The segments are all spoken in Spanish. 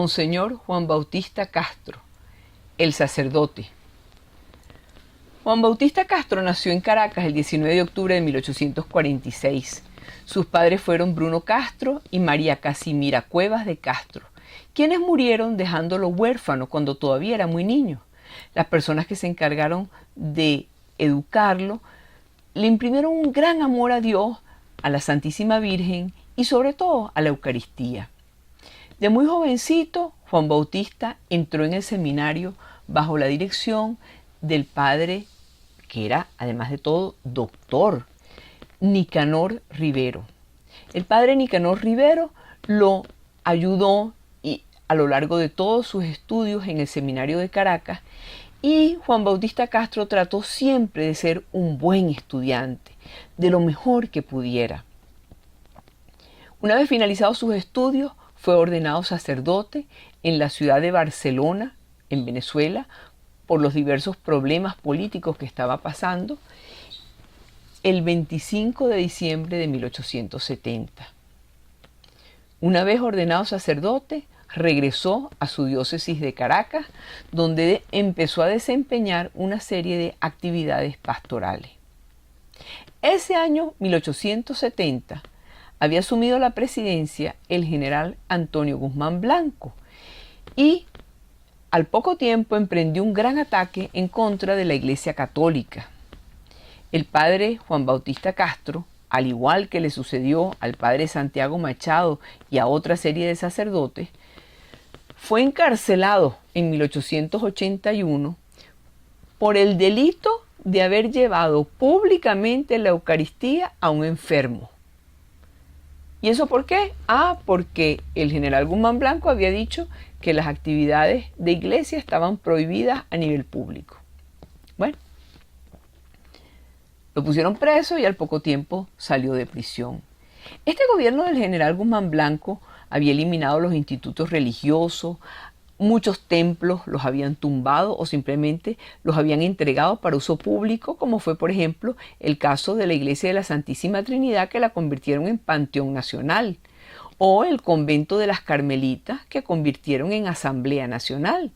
Monseñor Juan Bautista Castro, el sacerdote. Juan Bautista Castro nació en Caracas el 19 de octubre de 1846. Sus padres fueron Bruno Castro y María Casimira Cuevas de Castro, quienes murieron dejándolo huérfano cuando todavía era muy niño. Las personas que se encargaron de educarlo le imprimieron un gran amor a Dios, a la Santísima Virgen y sobre todo a la Eucaristía. De muy jovencito, Juan Bautista entró en el seminario bajo la dirección del padre, que era además de todo doctor, Nicanor Rivero. El padre Nicanor Rivero lo ayudó a lo largo de todos sus estudios en el seminario de Caracas, y Juan Bautista Castro trató siempre de ser un buen estudiante, de lo mejor que pudiera. Una vez finalizados sus estudios, fue ordenado sacerdote en la ciudad de Barcelona, en Venezuela, por los diversos problemas políticos que estaba pasando, el 25 de diciembre de 1870. Una vez ordenado sacerdote, regresó a su diócesis de Caracas, donde empezó a desempeñar una serie de actividades pastorales. Ese año 1870 había asumido la presidencia el general Antonio Guzmán Blanco y al poco tiempo emprendió un gran ataque en contra de la Iglesia Católica. El padre Juan Bautista Castro, al igual que le sucedió al padre Santiago Machado y a otra serie de sacerdotes, fue encarcelado en 1881 por el delito de haber llevado públicamente la Eucaristía a un enfermo. ¿Y eso por qué? Porque el general Guzmán Blanco había dicho que las actividades de iglesia estaban prohibidas a nivel público. Bueno, lo pusieron preso y al poco tiempo salió de prisión. Este gobierno del general Guzmán Blanco había eliminado los institutos religiosos, muchos templos los habían tumbado o simplemente los habían entregado para uso público, como fue por ejemplo el caso de la Iglesia de la Santísima Trinidad, que la convirtieron en Panteón Nacional, o el convento de las Carmelitas, que convirtieron en Asamblea Nacional.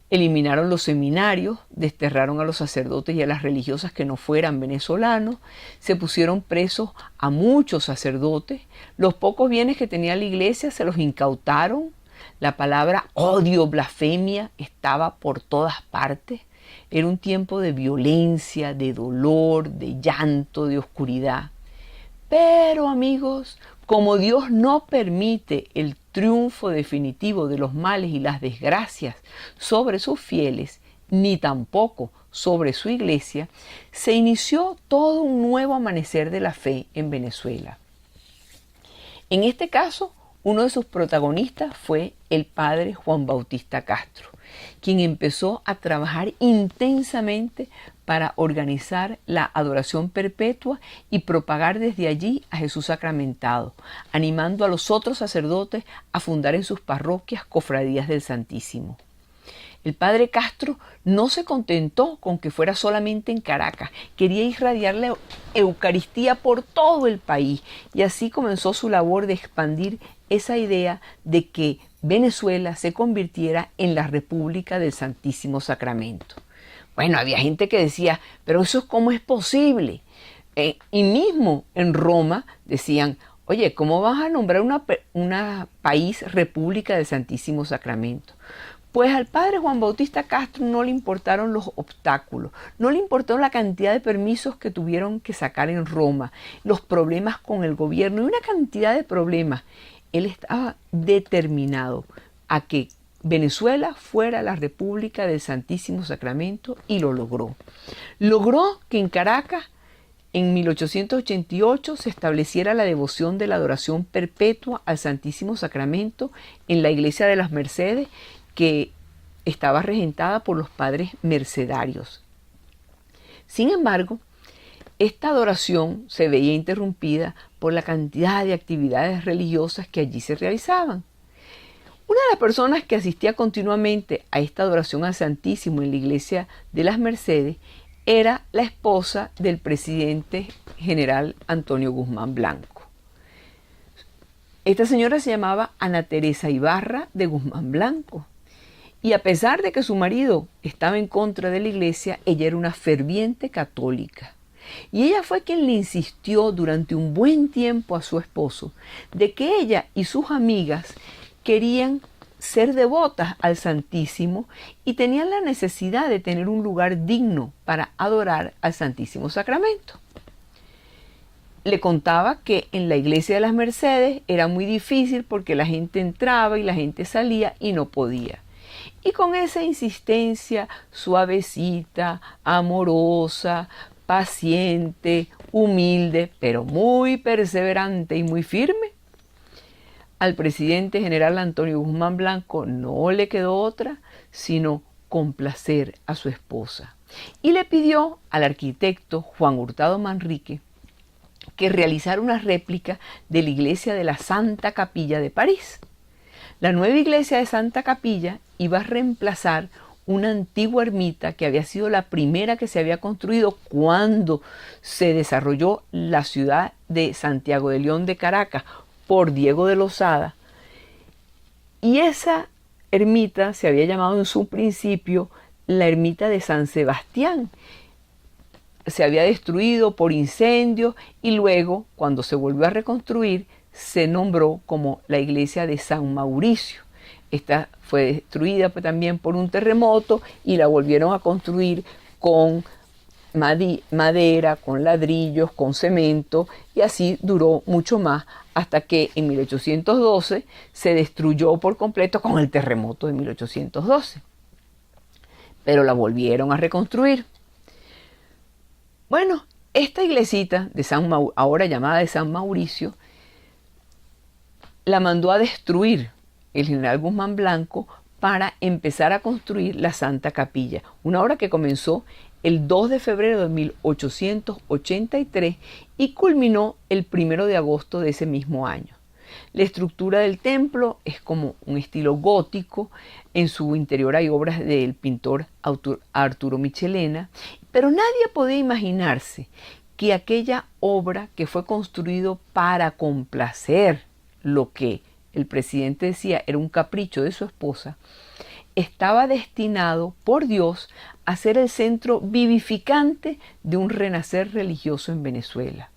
Eliminaron los seminarios, desterraron a los sacerdotes y a las religiosas que no fueran venezolanos, se pusieron presos a muchos sacerdotes, los pocos bienes que tenía la iglesia se los incautaron, la palabra odio, blasfemia estaba por todas partes. Era un tiempo de violencia, de dolor, de llanto, de oscuridad. Pero amigos, como Dios no permite el triunfo definitivo de los males y las desgracias sobre sus fieles, ni tampoco sobre su iglesia, se inició todo un nuevo amanecer de la fe en Venezuela. En este caso, uno de sus protagonistas fue el padre Juan Bautista Castro, quien empezó a trabajar intensamente para organizar la adoración perpetua y propagar desde allí a Jesús sacramentado, animando a los otros sacerdotes a fundar en sus parroquias cofradías del Santísimo. El padre Castro no se contentó con que fuera solamente en Caracas, quería irradiar la Eucaristía por todo el país y así comenzó su labor de expandir esa idea de que Venezuela se convirtiera en la República del Santísimo Sacramento. Bueno, había gente que decía, pero eso ¿cómo es posible? Y mismo en Roma decían, oye, ¿cómo vas a nombrar una país República del Santísimo Sacramento? Pues al padre Juan Bautista Castro no le importaron los obstáculos, no le importó la cantidad de permisos que tuvieron que sacar en Roma, los problemas con el gobierno y una cantidad de problemas. Él estaba determinado a que Venezuela fuera la República del Santísimo Sacramento y lo logró. Logró que en Caracas, en 1888, se estableciera la devoción de la adoración perpetua al Santísimo Sacramento en la Iglesia de las Mercedes, que estaba regentada por los padres mercedarios. Sin embargo, esta adoración se veía interrumpida por la cantidad de actividades religiosas que allí se realizaban. Una de las personas que asistía continuamente a esta adoración al Santísimo en la Iglesia de las Mercedes era la esposa del presidente general Antonio Guzmán Blanco. Esta señora se llamaba Ana Teresa Ibarra de Guzmán Blanco. Y a pesar de que su marido estaba en contra de la iglesia, ella era una ferviente católica. Y ella fue quien le insistió durante un buen tiempo a su esposo de que ella y sus amigas querían ser devotas al Santísimo y tenían la necesidad de tener un lugar digno para adorar al Santísimo Sacramento. Le contaba que en la iglesia de las Mercedes era muy difícil porque la gente entraba y la gente salía y no podía. Y con esa insistencia suavecita, amorosa, paciente, humilde, pero muy perseverante y muy firme, al presidente general Antonio Guzmán Blanco no le quedó otra sino complacer a su esposa. Y le pidió al arquitecto Juan Hurtado Manrique que realizara una réplica de la iglesia de la Santa Capilla de París. La nueva iglesia de Santa Capilla iba a reemplazar una antigua ermita que había sido la primera que se había construido cuando se desarrolló la ciudad de Santiago de León de Caracas por Diego de Lozada. Y esa ermita se había llamado en su principio la ermita de San Sebastián. Se había destruido por incendios y luego, cuando se volvió a reconstruir, se nombró como la iglesia de San Mauricio. Esta fue destruida también por un terremoto y la volvieron a construir con madera, con ladrillos, con cemento, y así duró mucho más hasta que en 1812 se destruyó por completo con el terremoto de 1812. Pero la volvieron a reconstruir. Bueno, esta iglesita de ahora llamada de San Mauricio, la mandó a destruir el general Guzmán Blanco para empezar a construir la Santa Capilla, una obra que comenzó el 2 de febrero de 1883 y culminó el 1 de agosto de ese mismo año. La estructura del templo es como un estilo gótico. En su interior hay obras del pintor Arturo Michelena, pero nadie podía imaginarse que aquella obra que fue construido para complacer lo que el presidente decía era un capricho de su esposa, estaba destinado por Dios a ser el centro vivificante de un renacer religioso en Venezuela.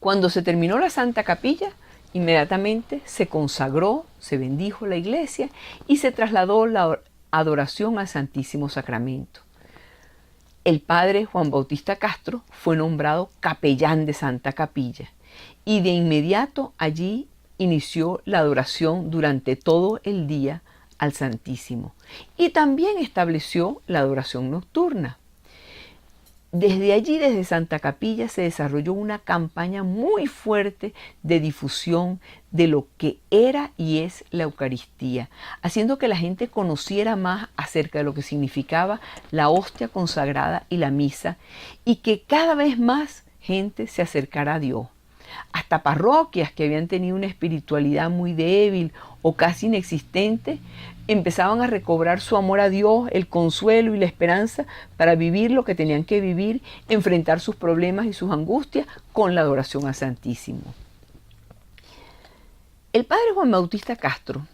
Cuando se terminó la Santa Capilla, inmediatamente se consagró, se bendijo la iglesia y se trasladó la adoración al Santísimo Sacramento. El padre Juan Bautista Castro fue nombrado capellán de Santa Capilla y de inmediato allí inició la adoración durante todo el día al Santísimo y también estableció la adoración nocturna. Desde allí, desde Santa Capilla, se desarrolló una campaña muy fuerte de difusión de lo que era y es la Eucaristía, haciendo que la gente conociera más acerca de lo que significaba la hostia consagrada y la misa, y que cada vez más gente se acercara a Dios. Hasta parroquias que habían tenido una espiritualidad muy débil o casi inexistente, empezaban a recobrar su amor a Dios, el consuelo y la esperanza para vivir lo que tenían que vivir, enfrentar sus problemas y sus angustias con la adoración al Santísimo. El padre Juan Bautista Castro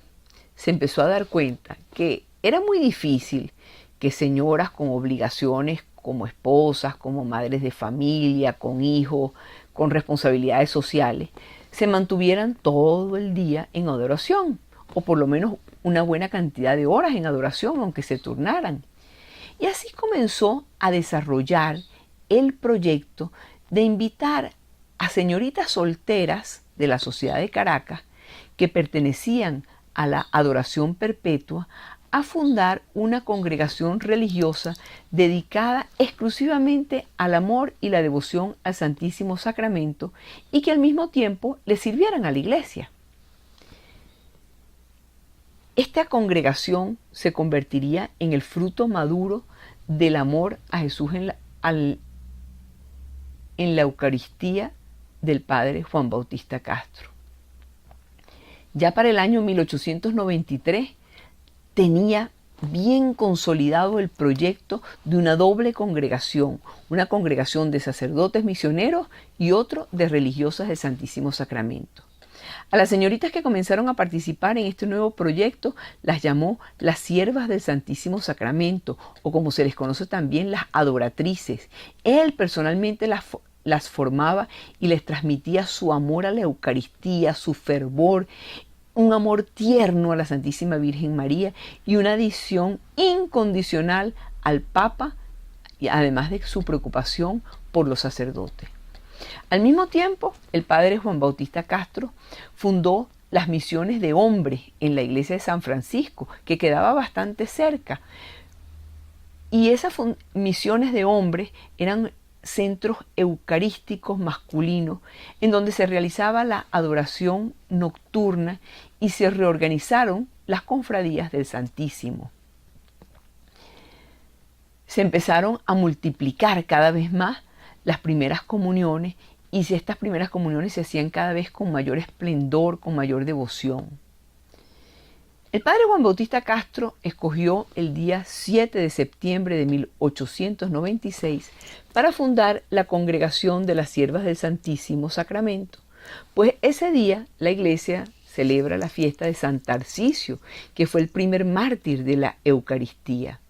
se empezó a dar cuenta que era muy difícil que señoras con obligaciones como esposas, como madres de familia, con hijos, con responsabilidades sociales, se mantuvieran todo el día en adoración, o por lo menos una buena cantidad de horas en adoración, aunque se turnaran. Y así comenzó a desarrollar el proyecto de invitar a señoritas solteras de la sociedad de Caracas que pertenecían a la adoración perpetua a fundar una congregación religiosa dedicada exclusivamente al amor y la devoción al Santísimo Sacramento y que al mismo tiempo le sirvieran a la iglesia. Esta congregación se convertiría en el fruto maduro del amor a Jesús en la Eucaristía del padre Juan Bautista Castro. Ya para el año 1893 tenía bien consolidado el proyecto de una doble congregación, una congregación de sacerdotes misioneros y otro de religiosas del Santísimo Sacramento. A las señoritas que comenzaron a participar en este nuevo proyecto las llamó las siervas del Santísimo Sacramento, o como se les conoce también, las adoratrices. Él personalmente las formaba y les transmitía su amor a la Eucaristía, su fervor, un amor tierno a la Santísima Virgen María y una adhesión incondicional al Papa, y además de su preocupación por los sacerdotes. Al mismo tiempo, el padre Juan Bautista Castro fundó las misiones de hombres en la iglesia de San Francisco, que quedaba bastante cerca. Y esas misiones de hombres eran centros eucarísticos masculinos en donde se realizaba la adoración nocturna y se reorganizaron las cofradías del Santísimo. Se empezaron a multiplicar cada vez más las primeras comuniones y si estas primeras comuniones se hacían cada vez con mayor esplendor, con mayor devoción. El padre Juan Bautista Castro escogió el día 7 de septiembre de 1896 para fundar la Congregación de las Siervas del Santísimo Sacramento, pues ese día la iglesia celebra la fiesta de San Tarcisio, que fue el primer mártir de la Eucaristía.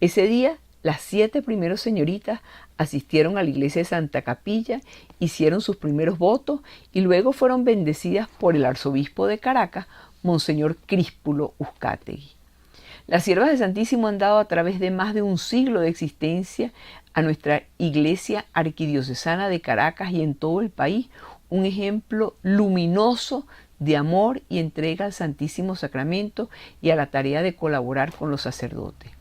Ese día las 7 primeras señoritas asistieron a la iglesia de Santa Capilla, hicieron sus primeros votos y luego fueron bendecidas por el arzobispo de Caracas, Monseñor Críspulo Uzcategui. Las siervas del Santísimo han dado a través de más de un siglo de existencia a nuestra iglesia arquidiocesana de Caracas y en todo el país un ejemplo luminoso de amor y entrega al Santísimo Sacramento y a la tarea de colaborar con los sacerdotes.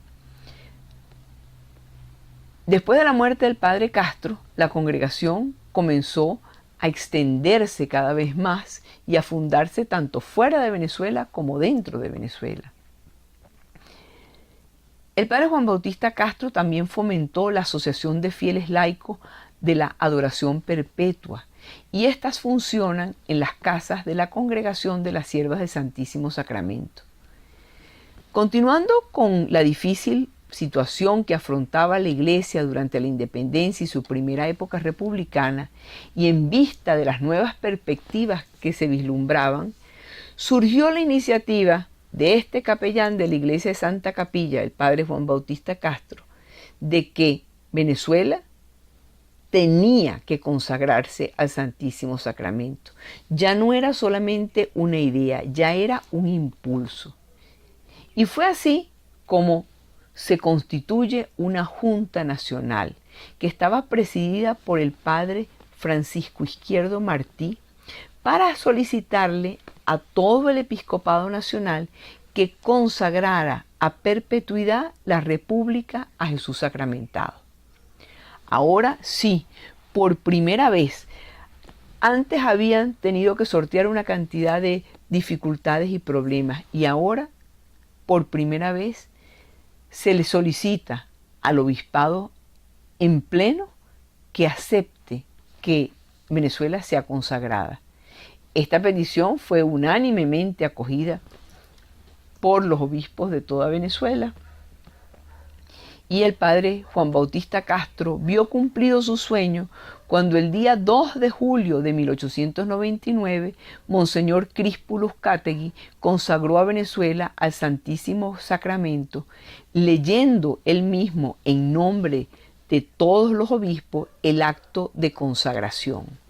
Después de la muerte del padre Castro, la congregación comenzó a extenderse cada vez más y a fundarse tanto fuera de Venezuela como dentro de Venezuela. El padre Juan Bautista Castro también fomentó la Asociación de Fieles Laicos de la Adoración Perpetua y estas funcionan en las casas de la Congregación de las Siervas del Santísimo Sacramento. Continuando con la difícil situación que afrontaba la iglesia durante la independencia y su primera época republicana, y en vista de las nuevas perspectivas que se vislumbraban, surgió la iniciativa de este capellán de la iglesia de Santa Capilla, el padre Juan Bautista Castro, de que Venezuela tenía que consagrarse al Santísimo Sacramento. Ya no era solamente una idea, ya era un impulso. Y fue así como se constituye una Junta Nacional que estaba presidida por el padre Francisco Izquierdo Martí para solicitarle a todo el episcopado nacional que consagrara a perpetuidad la República a Jesús sacramentado. Ahora sí, por primera vez, antes habían tenido que sortear una cantidad de dificultades y problemas y ahora, por primera vez, se le solicita al obispado en pleno que acepte que Venezuela sea consagrada. Esta petición fue unánimemente acogida por los obispos de toda Venezuela y el padre Juan Bautista Castro vio cumplido su sueño cuando el día 2 de julio de 1899 Monseñor Críspulo Uzcategui consagró a Venezuela al Santísimo Sacramento, leyendo él mismo en nombre de todos los obispos el acto de consagración.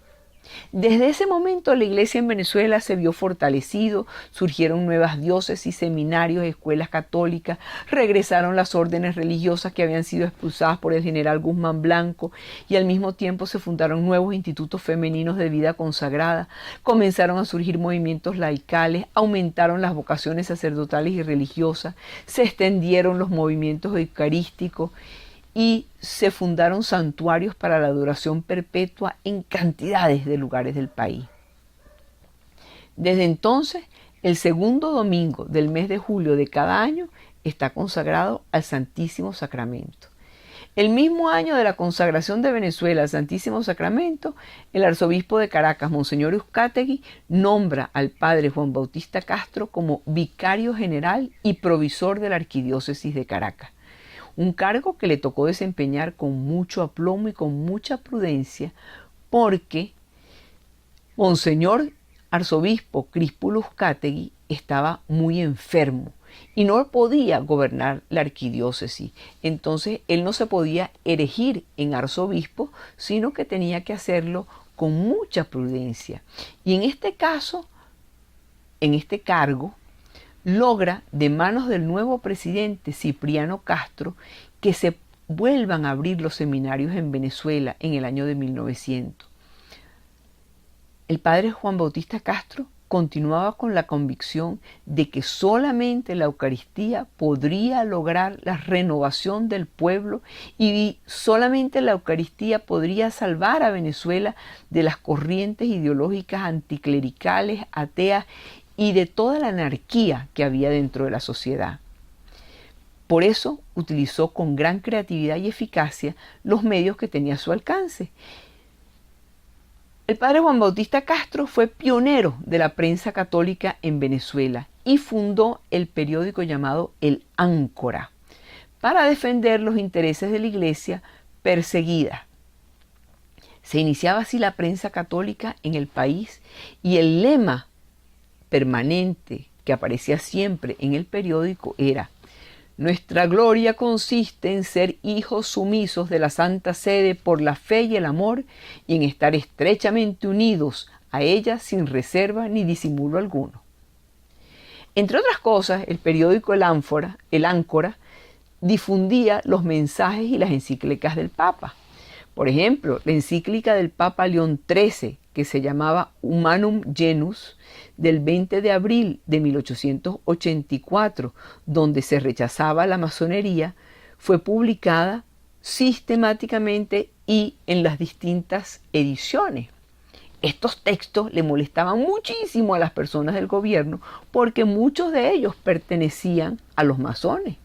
Desde ese momento la iglesia en Venezuela se vio fortalecido, surgieron nuevas diócesis, seminarios, escuelas católicas, regresaron las órdenes religiosas que habían sido expulsadas por el general Guzmán Blanco y al mismo tiempo se fundaron nuevos institutos femeninos de vida consagrada, comenzaron a surgir movimientos laicales, aumentaron las vocaciones sacerdotales y religiosas, se extendieron los movimientos eucarísticos y se fundaron santuarios para la adoración perpetua en cantidades de lugares del país. Desde entonces, el segundo domingo del mes de julio de cada año está consagrado al Santísimo Sacramento. El mismo año de la consagración de Venezuela al Santísimo Sacramento, el arzobispo de Caracas, Monseñor Uzcategui, nombra al padre Juan Bautista Castro como vicario general y provisor de la arquidiócesis de Caracas. Un cargo que le tocó desempeñar con mucho aplomo y con mucha prudencia porque Monseñor arzobispo Críspolo Uzcategui estaba muy enfermo y no podía gobernar la arquidiócesis. Entonces él no se podía erigir en arzobispo, sino que tenía que hacerlo con mucha prudencia. Y en este caso, en este cargo, logra de manos del nuevo presidente Cipriano Castro que se vuelvan a abrir los seminarios en Venezuela en el año de 1900. El padre Juan Bautista Castro continuaba con la convicción de que solamente la Eucaristía podría lograr la renovación del pueblo y solamente la Eucaristía podría salvar a Venezuela de las corrientes ideológicas anticlericales, ateas y de toda la anarquía que había dentro de la sociedad. Por eso utilizó con gran creatividad y eficacia los medios que tenía a su alcance. El padre Juan Bautista Castro fue pionero de la prensa católica en Venezuela y fundó el periódico llamado El Áncora para defender los intereses de la iglesia perseguida. Se iniciaba así la prensa católica en el país y el lema permanente que aparecía siempre en el periódico era: nuestra gloria consiste en ser hijos sumisos de la Santa Sede por la fe y el amor y en estar estrechamente unidos a ella sin reserva ni disimulo alguno. Entre otras cosas, el periódico El Áncora difundía los mensajes y las encíclicas del Papa. Por ejemplo, la encíclica del Papa León XIII, que se llamaba Humanum Genus, del 20 de abril de 1884, donde se rechazaba la masonería, fue publicada sistemáticamente y en las distintas ediciones. Estos textos le molestaban muchísimo a las personas del gobierno porque muchos de ellos pertenecían a los masones.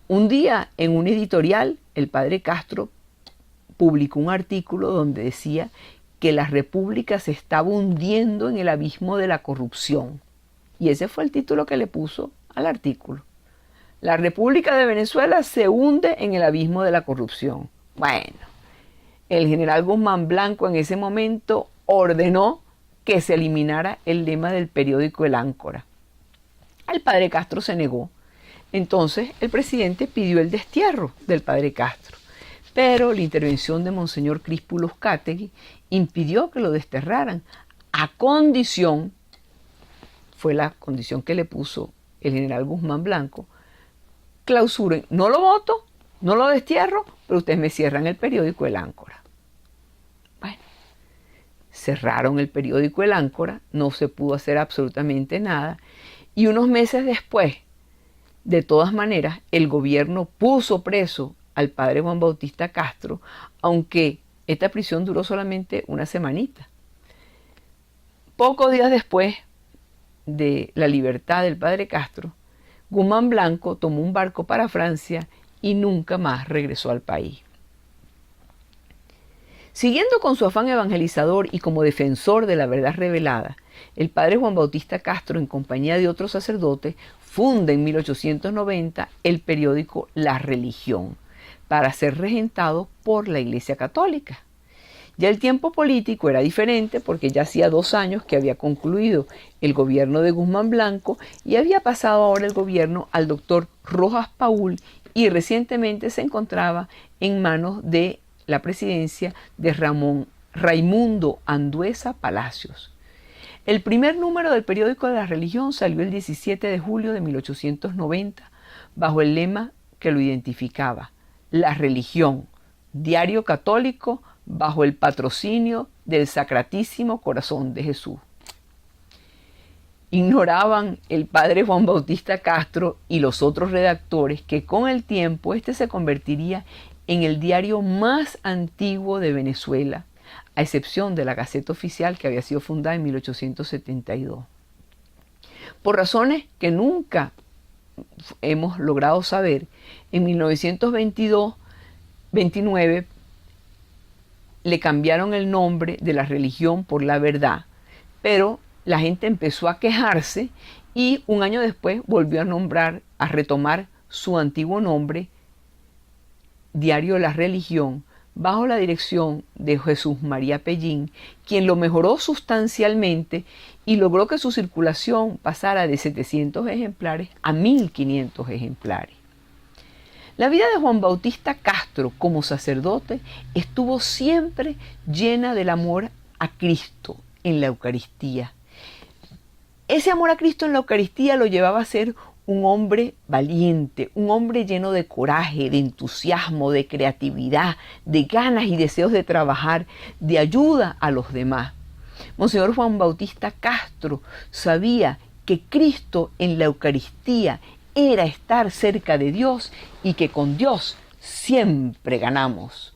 Un día, en un editorial, el padre Castro publicó un artículo donde decía que la república se estaba hundiendo en el abismo de la corrupción. Y ese fue el título que le puso al artículo. La República de Venezuela se hunde en el abismo de la corrupción. Bueno, el general Guzmán Blanco en ese momento ordenó que se eliminara el lema del periódico El Áncora. El padre Castro se negó. Entonces el presidente pidió el destierro del padre Castro. Pero la intervención de Monseñor Críspolo Uzcategui impidió que lo desterraran, a condición, fue la condición que le puso el general Guzmán Blanco: clausuren, no lo voto, no lo destierro, pero ustedes me cierran el periódico El Áncora. Bueno, cerraron el periódico El Áncora, no se pudo hacer absolutamente nada, y unos meses después, de todas maneras, el gobierno puso preso al padre Juan Bautista Castro, aunque esta prisión duró solamente una semanita. Pocos días después de la libertad del padre Castro, Guzmán Blanco tomó un barco para Francia y nunca más regresó al país. Siguiendo con su afán evangelizador y como defensor de la verdad revelada, el padre Juan Bautista Castro, en compañía de otros sacerdotes, funda en 1890 el periódico La Religión, para ser regentado por la Iglesia Católica. Ya el tiempo político era diferente porque ya hacía 2 años que había concluido el gobierno de Guzmán Blanco y había pasado ahora el gobierno al doctor Rojas Paul y recientemente se encontraba en manos de la presidencia de Raimundo Andueza Palacios. El primer número del periódico de La Religión salió el 17 de julio de 1890 bajo el lema que lo identificaba: La Religión, diario católico bajo el patrocinio del Sacratísimo Corazón de Jesús. Ignoraban el padre Juan Bautista Castro y los otros redactores que con el tiempo este se convertiría en el diario más antiguo de Venezuela, a excepción de la Gaceta Oficial, que había sido fundada en 1872. Por razones que nunca hemos logrado saber, en 1929 le cambiaron el nombre de La Religión por La Verdad, pero la gente empezó a quejarse y un año después volvió a retomar su antiguo nombre, Diario La Religión, bajo la dirección de Jesús María Pellín, quien lo mejoró sustancialmente y logró que su circulación pasara de 700 ejemplares a 1500 ejemplares. La vida de Juan Bautista Castro como sacerdote estuvo siempre llena del amor a Cristo en la Eucaristía. Ese amor a Cristo en la Eucaristía lo llevaba a ser un hombre valiente, un hombre lleno de coraje, de entusiasmo, de creatividad, de ganas y deseos de trabajar, de ayuda a los demás. Monseñor Juan Bautista Castro sabía que Cristo en la Eucaristía era estar cerca de Dios y que con Dios siempre ganamos.